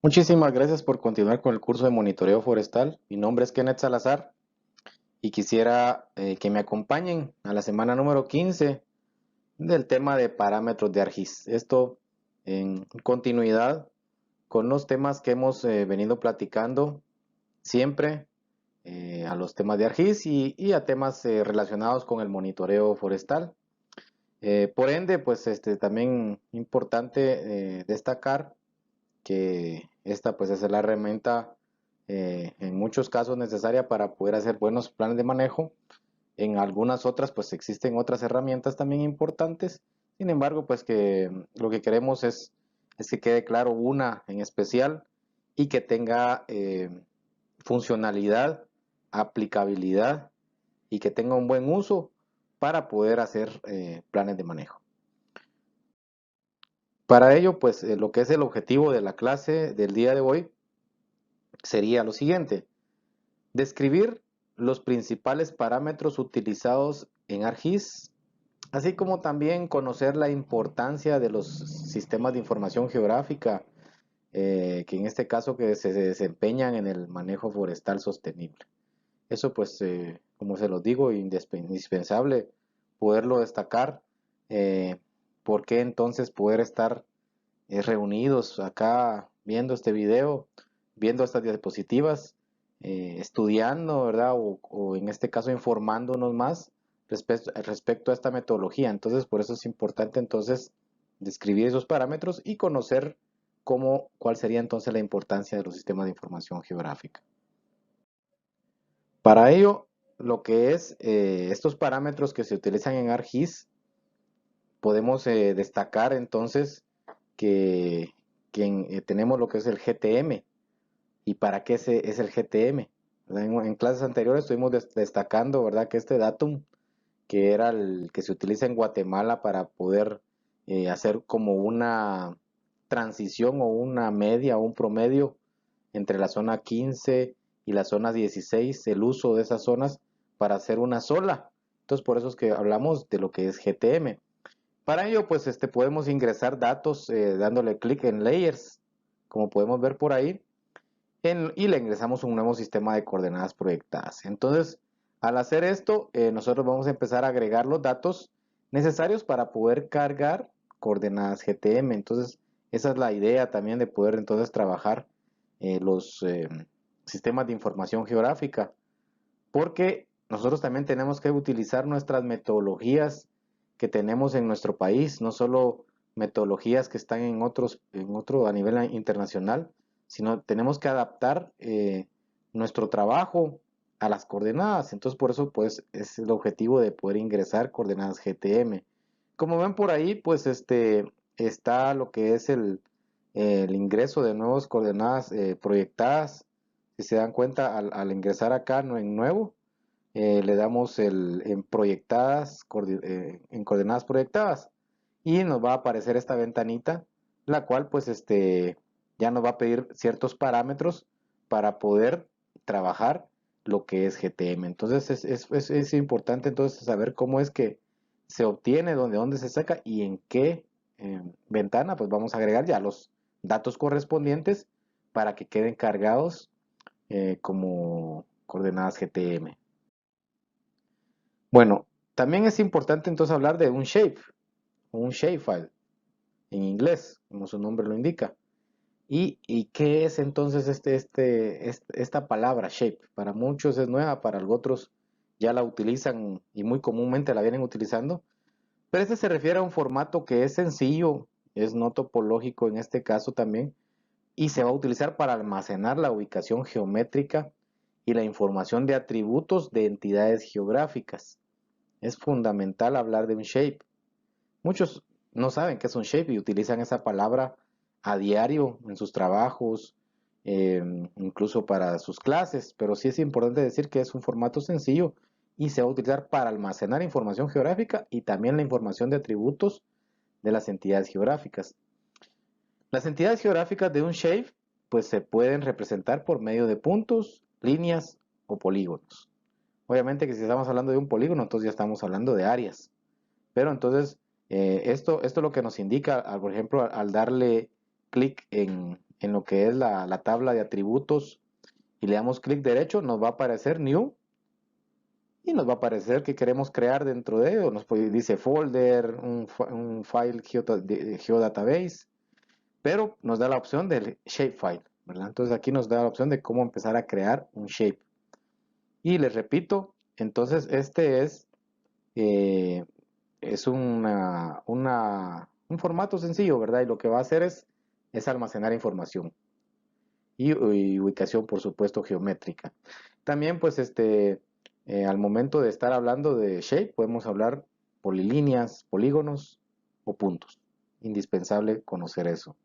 Muchísimas gracias por continuar con el curso de monitoreo forestal. Mi nombre es Kenneth Salazar y quisiera que me acompañen a la semana número 15 del tema de parámetros de ARGIS. Esto en continuidad con los temas que hemos venido platicando siempre a los temas de ARGIS y a temas relacionados con el monitoreo forestal. Por ende, pues también importante destacar que esta pues es la herramienta en muchos casos necesaria para poder hacer buenos planes de manejo. En algunas otras pues existen otras herramientas también importantes. Sin embargo, pues que lo que queremos es que quede claro una en especial y que tenga funcionalidad, aplicabilidad y que tenga un buen uso para poder hacer planes de manejo. Para ello, pues lo que es el objetivo de la clase del día de hoy sería lo siguiente: describir los principales parámetros utilizados en ARGIS, así como también conocer la importancia de los sistemas de información geográfica, que en este caso que se desempeñan en el manejo forestal sostenible. Eso pues, como se los digo, indispensable poderlo destacar. ¿Por qué entonces poder estar reunidos acá viendo este video, viendo estas diapositivas, estudiando, ¿verdad? O en este caso informándonos más respecto a esta metodología? Entonces, por eso es importante entonces describir esos parámetros y conocer cuál sería entonces la importancia de los sistemas de información geográfica. Para ello, lo que es estos parámetros que se utilizan en ARGIS, podemos destacar entonces que, tenemos lo que es el GTM. ¿Y para qué es el GTM? En clases anteriores estuvimos destacando, ¿verdad?, que este datum, que era el que se utiliza en Guatemala para poder hacer como una transición o una media o un promedio entre la zona 15 y la zona 16, el uso de esas zonas para hacer una sola. Entonces, por eso es que hablamos de lo que es GTM. Para ello, pues podemos ingresar datos dándole clic en Layers, como podemos ver por ahí, y le ingresamos un nuevo sistema de coordenadas proyectadas. Entonces, al hacer esto, nosotros vamos a empezar a agregar los datos necesarios para poder cargar coordenadas GTM. Entonces, esa es la idea también de poder entonces trabajar los sistemas de información geográfica, porque nosotros también tenemos que utilizar nuestras metodologías que tenemos en nuestro país, no solo metodologías que están en otro a nivel internacional, sino tenemos que adaptar nuestro trabajo a las coordenadas. Entonces, por eso pues es el objetivo de poder ingresar coordenadas GTM. Como ven por ahí, pues está lo que es el ingreso de nuevas coordenadas proyectadas. Si se dan cuenta, al ingresar acá no en nuevo, le damos en proyectadas, en coordenadas proyectadas, y nos va a aparecer esta ventanita, la cual pues ya nos va a pedir ciertos parámetros para poder trabajar lo que es GTM. Entonces es importante entonces saber cómo es que se obtiene, dónde se saca y en qué ventana pues vamos a agregar ya los datos correspondientes para que queden cargados como coordenadas GTM. Bueno, también es importante entonces hablar de un shape, o un shapefile en inglés, como su nombre lo indica. ¿Y qué es entonces esta palabra shape? Para muchos es nueva, para otros ya la utilizan y muy comúnmente la vienen utilizando. Pero se refiere a un formato que es sencillo, es no topológico en este caso también, y se va a utilizar para almacenar la ubicación geométrica y la información de atributos de entidades geográficas. Es fundamental hablar de un shape. Muchos no saben qué es un shape y utilizan esa palabra a diario en sus trabajos, incluso para sus clases, pero sí es importante decir que es un formato sencillo y se va a utilizar para almacenar información geográfica y también la información de atributos de las entidades geográficas. Las entidades geográficas de un shape pues se pueden representar por medio de puntos, líneas o polígonos. Obviamente que si estamos hablando de un polígono, entonces ya estamos hablando de áreas. Pero entonces, esto es lo que nos indica, por ejemplo, al darle clic en lo que es la tabla de atributos y le damos clic derecho, nos va a aparecer New y nos va a aparecer que queremos crear dentro de ello. Dice folder, un file geodatabase, pero nos da la opción del shapefile, ¿verdad? Entonces aquí nos da la opción de cómo empezar a crear un shape. Y les repito, entonces este eh, es un formato sencillo, ¿verdad? Y lo que va a hacer es almacenar información y ubicación, por supuesto, geométrica. También, pues, al momento de estar hablando de shape, podemos hablar polilíneas, polígonos o puntos. Indispensable conocer eso.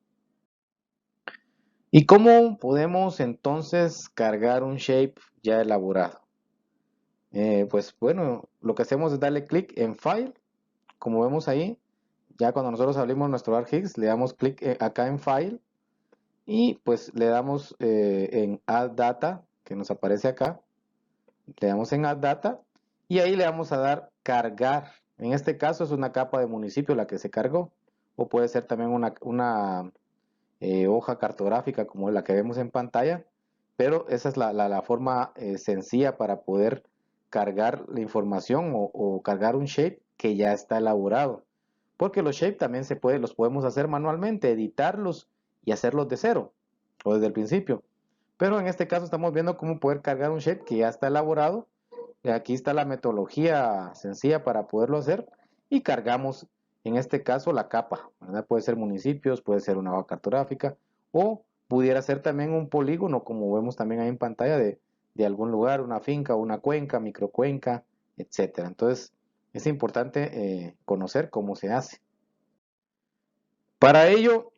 ¿Y cómo podemos entonces cargar un shape ya elaborado? Pues bueno, lo que hacemos es darle clic en File, como vemos ahí. Ya cuando nosotros abrimos nuestro ArcGIS, le damos clic acá en File y pues le damos en Add Data, que nos aparece acá. Le damos en Add Data y ahí le vamos a dar cargar. En este caso es una capa de municipio la que se cargó, o puede ser también una hoja cartográfica como la que vemos en pantalla, pero esa es la forma sencilla para poder cargar la información o cargar un shape que ya está elaborado. Porque los shapes también los podemos hacer manualmente, editarlos y hacerlos de cero o desde el principio. Pero en este caso estamos viendo cómo poder cargar un shape que ya está elaborado. Y aquí está la metodología sencilla para poderlo hacer y cargamos en este caso la capa, ¿verdad? Puede ser municipios, puede ser una hoja cartográfica o pudiera ser también un polígono como vemos también ahí en pantalla de algún lugar, una finca, una cuenca, microcuenca, etcétera. Entonces es importante conocer cómo se hace. Para ello,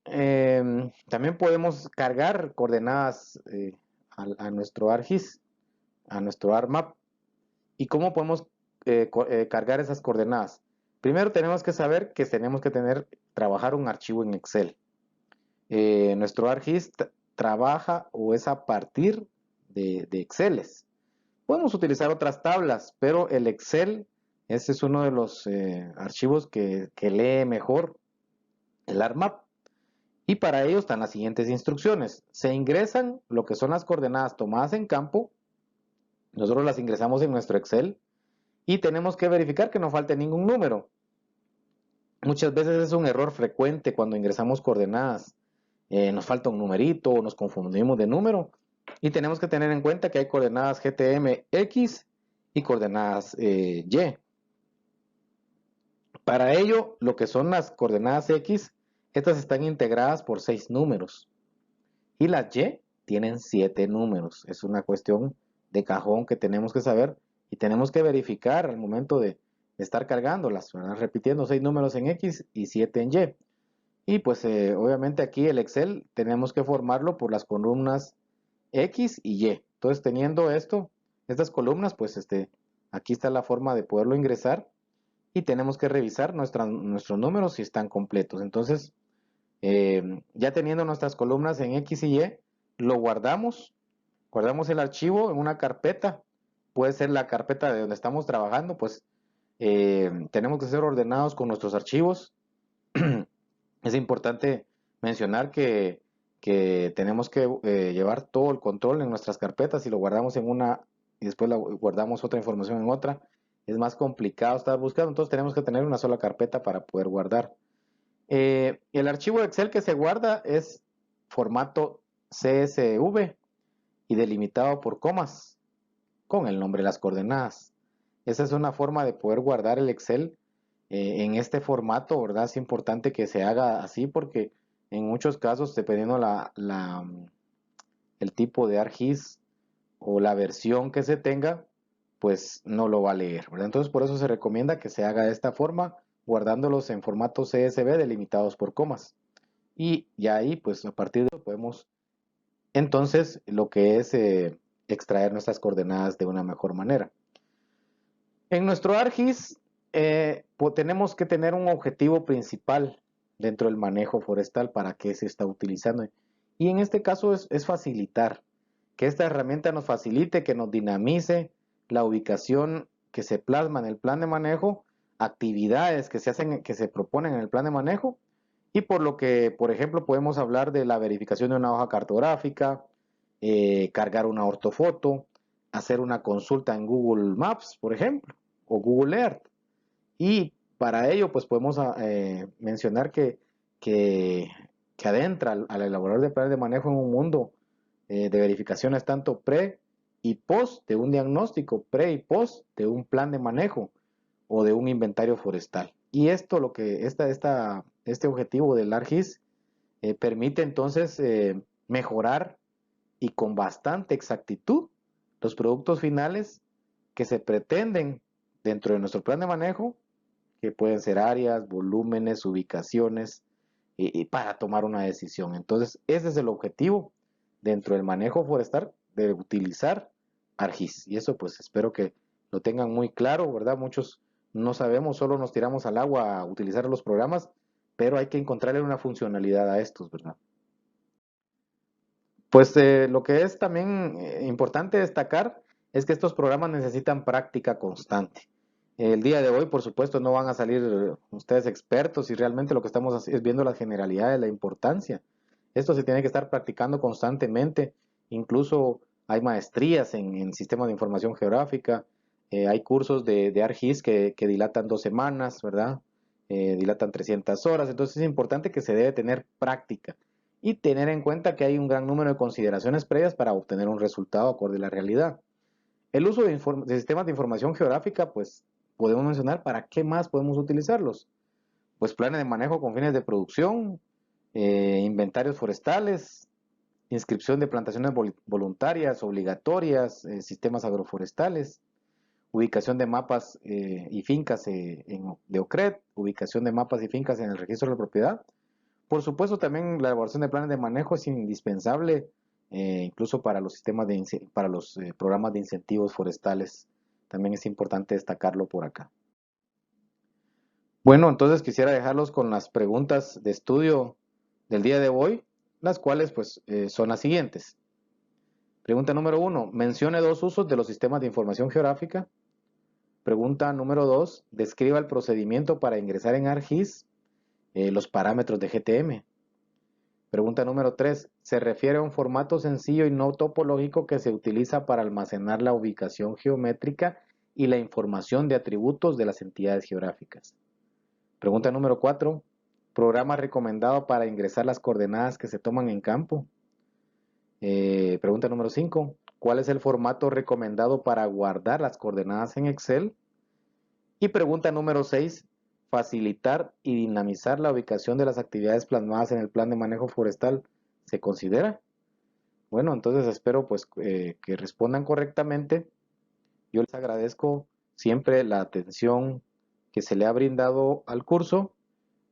también podemos cargar coordenadas a nuestro ArcGIS, a nuestro ArcMap. ¿Y cómo podemos cargar esas coordenadas? Primero tenemos que saber que tenemos que trabajar un archivo en Excel. Nuestro ArcGIS trabaja o es a partir de Exceles. Podemos utilizar otras tablas, pero el Excel, ese es uno de los archivos que lee mejor el ArcMap. Y para ello están las siguientes instrucciones. Se ingresan lo que son las coordenadas tomadas en campo. Nosotros las ingresamos en nuestro Excel y tenemos que verificar que no falte ningún número. Muchas veces es un error frecuente cuando ingresamos coordenadas. Nos falta un numerito o nos confundimos de número. Y tenemos que tener en cuenta que hay coordenadas GTM X y coordenadas Y. Para ello, lo que son las coordenadas X, estas están integradas por 6 números. Y las Y tienen 7 números. Es una cuestión de cajón que tenemos que saber y tenemos que verificar al momento de estar cargándolas, ¿verdad? Repitiendo 6 números en X y 7 en Y. Y pues obviamente aquí el Excel tenemos que formarlo por las columnas X y Y. Entonces teniendo estas columnas, pues aquí está la forma de poderlo ingresar y tenemos que revisar nuestros números si están completos. Entonces ya teniendo nuestras columnas en X y Y, lo guardamos el archivo en una carpeta, puede ser la carpeta de donde estamos trabajando, pues tenemos que ser ordenados con nuestros archivos. Es importante mencionar que tenemos que llevar todo el control en nuestras carpetas. Si lo guardamos en una y después guardamos otra información en otra, es más complicado estar buscando, entonces tenemos que tener una sola carpeta para poder guardar. El archivo de Excel que se guarda es formato CSV y delimitado por comas con el nombre de las coordenadas. Esa es una forma de poder guardar el Excel en este formato, ¿verdad? Es importante que se haga así porque en muchos casos, dependiendo el tipo de ArcGIS o la versión que se tenga, pues no lo va a leer, ¿verdad? Entonces por eso se recomienda que se haga de esta forma, guardándolos en formato CSV delimitados por comas. Y ya ahí, pues a partir de eso podemos entonces lo que es extraer nuestras coordenadas de una mejor manera. En nuestro ArcGIS tenemos que tener un objetivo principal dentro del manejo forestal para qué se está utilizando. Y en este caso es facilitar, que esta herramienta nos facilite, que nos dinamice la ubicación que se plasma en el plan de manejo, actividades que se proponen en el plan de manejo Y por lo que, por ejemplo, podemos hablar de la verificación de una hoja cartográfica, cargar una ortofoto, hacer una consulta en Google Maps, por ejemplo, o Google Earth. Y para ello, pues podemos mencionar que, que adentra al elaborar de planes de manejo en un mundo de verificaciones tanto pre y post de un diagnóstico, pre y post de un plan de manejo o de un inventario forestal. Y esto, lo que este objetivo del ARGIS permite entonces mejorar y con bastante exactitud los productos finales que se pretenden dentro de nuestro plan de manejo, que pueden ser áreas, volúmenes, ubicaciones, y para tomar una decisión. Entonces, ese es el objetivo dentro del manejo forestal de utilizar ARGIS. Y eso pues espero que lo tengan muy claro, ¿verdad? Muchos no sabemos, solo nos tiramos al agua a utilizar los programas, pero hay que encontrarle una funcionalidad a estos, ¿verdad? Pues lo que es también importante destacar es que estos programas necesitan práctica constante. El día de hoy, por supuesto, no van a salir ustedes expertos y realmente lo que estamos es viendo las generalidades, la importancia. Esto se tiene que estar practicando constantemente. Incluso hay maestrías en sistemas de información geográfica, hay cursos de ARGIS que dilatan 2 semanas, ¿verdad? Dilatan 300 horas. Entonces es importante que se debe tener práctica y tener en cuenta que hay un gran número de consideraciones previas para obtener un resultado acorde a la realidad. El uso de sistemas de información geográfica, pues podemos mencionar para qué más podemos utilizarlos. Pues planes de manejo con fines de producción, inventarios forestales, inscripción de plantaciones voluntarias, obligatorias, sistemas agroforestales, ubicación de mapas y fincas de OCRED, ubicación de mapas y fincas en el registro de la propiedad. Por supuesto, también la elaboración de planes de manejo es indispensable, incluso para los para los programas de incentivos forestales. También es importante destacarlo por acá. Bueno, entonces quisiera dejarlos con las preguntas de estudio del día de hoy, las cuales pues son las siguientes. Pregunta número 1. Mencione 2 usos de los sistemas de información geográfica. Pregunta número 2. Describa el procedimiento para ingresar en ARGIS los parámetros de GTM. Pregunta número 3. Se refiere a un formato sencillo y no topológico que se utiliza para almacenar la ubicación geométrica y la información de atributos de las entidades geográficas. Pregunta número 4. Programa recomendado para ingresar las coordenadas que se toman en campo. Pregunta número 5. ¿Cuál es el formato recomendado para guardar las coordenadas en Excel? Y pregunta número 6. Facilitar y dinamizar la ubicación de las actividades plasmadas en el plan de manejo forestal. ¿Se considera? Bueno, entonces espero pues que respondan correctamente. Yo les agradezco siempre la atención que se le ha brindado al curso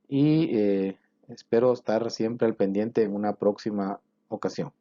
y espero estar siempre al pendiente en una próxima ocasión.